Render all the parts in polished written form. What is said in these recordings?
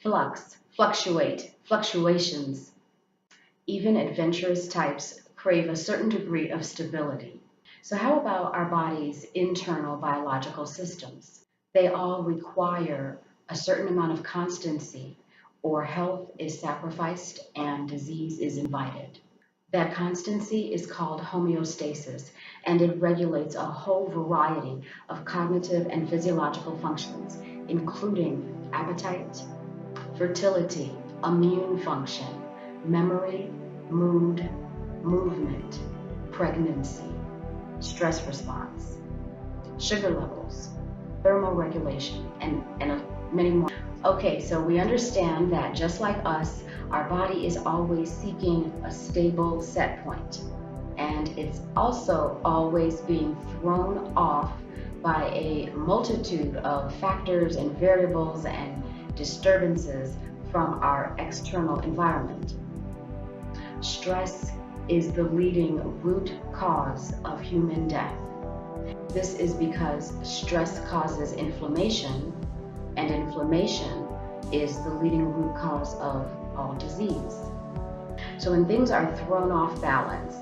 fluctuations. Even adventurous types crave a certain degree of stability. So, how about our body's internal biological systems? They all require a certain amount of constancy, or health is sacrificed and disease is invited. That constancy is called homeostasis, and it regulates a whole variety of cognitive and physiological functions, including appetite, fertility, immune function, memory, mood, movement, pregnancy, stress response, sugar levels, thermoregulation, and many more. Okay, so we understand that just like us, our body is always seeking a stable set point, and it's also always being thrown off by a multitude of factors and variables and disturbances from our external environment. Stress is the leading root cause of human death. This is because stress causes inflammation, and inflammation is the leading root cause of all disease. So when things are thrown off balance,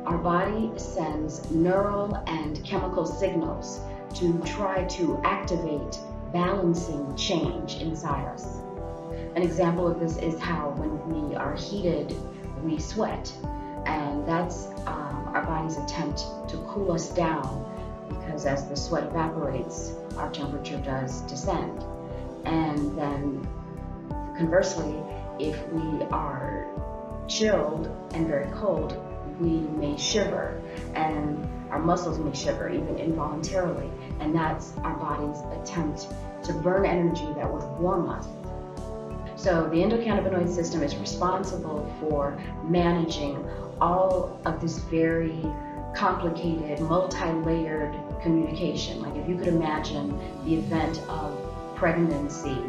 our body sends neural and chemical signals to try to activate balancing change inside us. An example of this is how when we are heated, we sweat, and that's our body's attempt to cool us down, because as the sweat evaporates, our temperature does descend. And then conversely, if we are chilled and very cold, we may shiver, and our muscles may shiver even involuntarily, and that's our body's attempt to burn energy that would warm us. So the endocannabinoid system is responsible for managing all of this very complicated, multi-layered communication. Like if you could imagine the event of pregnancy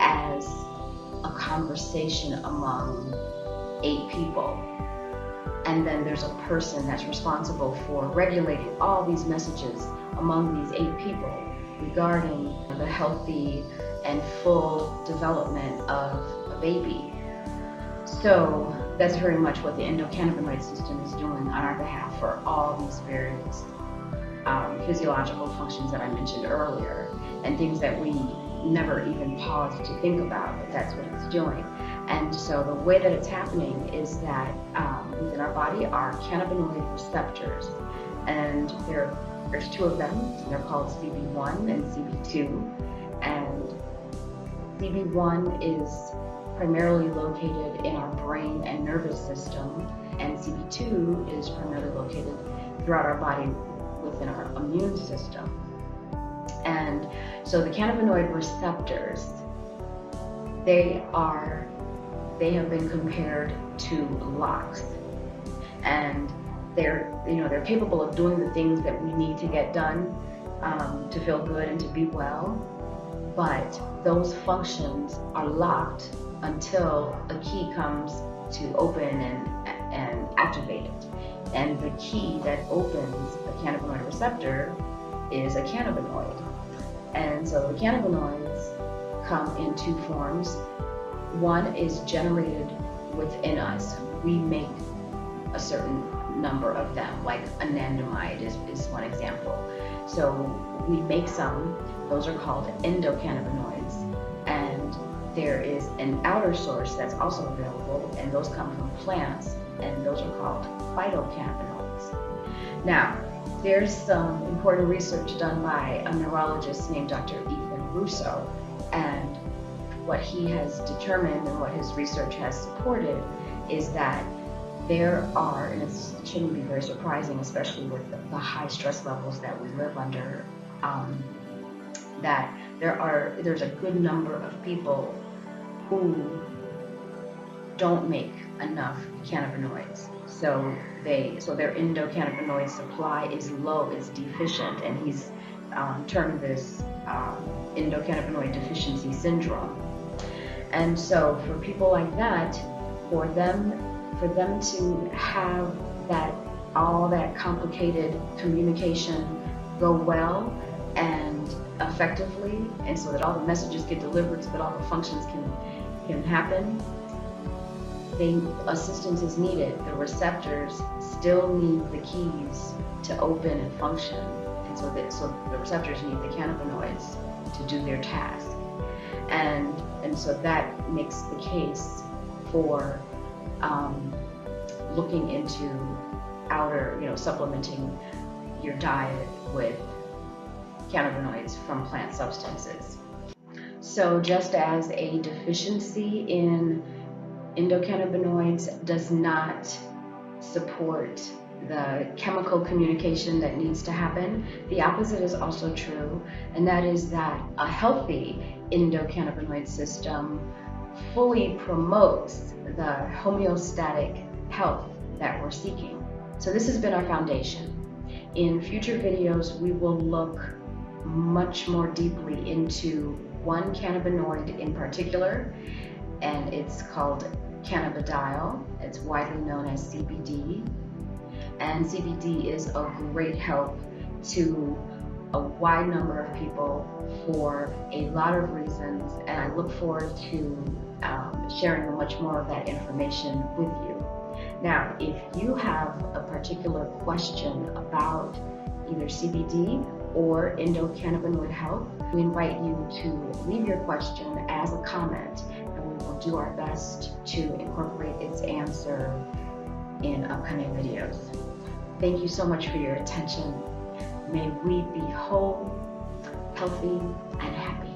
as a conversation among 8 people, and then there's a person that's responsible for regulating all these messages among these 8 people regarding the healthy and full development of a baby. So that's very much what the endocannabinoid system is doing on our behalf for all these various physiological functions that I mentioned earlier, and things that we never even pause to think about, but that's what it's doing. And so the way that it's happening is that within our body are cannabinoid receptors, and there's 2 of them, and they're called CB1 and CB2. And CB1 is primarily located in our brain and nervous system, and CB2 is primarily located throughout our body within our immune system. And so the cannabinoid receptors, they have been compared to locks, and they're capable of doing the things that we need to get done to feel good and to be well, but those functions are locked until a key comes to open and activate it. And the key that opens a cannabinoid receptor is a cannabinoid. And so the cannabinoids come in 2 forms. One is generated within us. We make a certain number of them, like anandamide is one example. So we make some, those are called endocannabinoids, and there is an outer source that's also available, and those come from plants, and those are called phytocannabinoids. Now, there's some important research done by a neurologist named Dr. Ethan Russo, and what he has determined and what his research has supported is that there are, and it shouldn't be very surprising, especially with the high stress levels that we live under, that there's a good number of people who don't make enough cannabinoids. So their endocannabinoid supply is low, is deficient, and he's termed this endocannabinoid deficiency syndrome. And so for people like that, for them to have all that complicated communication go well, and effectively and so that all the messages get delivered, so that all the functions can happen, assistance is needed. The receptors still need the keys to open and function, and so the receptors need the cannabinoids to do their task, and so that makes the case for looking into supplementing your diet with cannabinoids from plant substances. So just as a deficiency in endocannabinoids does not support the chemical communication that needs to happen, the opposite is also true, and that is that a healthy endocannabinoid system fully promotes the homeostatic health that we're seeking. So this has been our foundation. In future videos, we will look much more deeply into one cannabinoid in particular, and it's called cannabidiol. It's widely known as CBD, and CBD is a great help to a wide number of people for a lot of reasons, and I look forward to sharing much more of that information with you. Now, if you have a particular question about either CBD or endocannabinoid health, we invite you to leave your question as a comment, and we will do our best to incorporate its answer in upcoming videos. Thank you so much for your attention. May we be whole, healthy, and happy.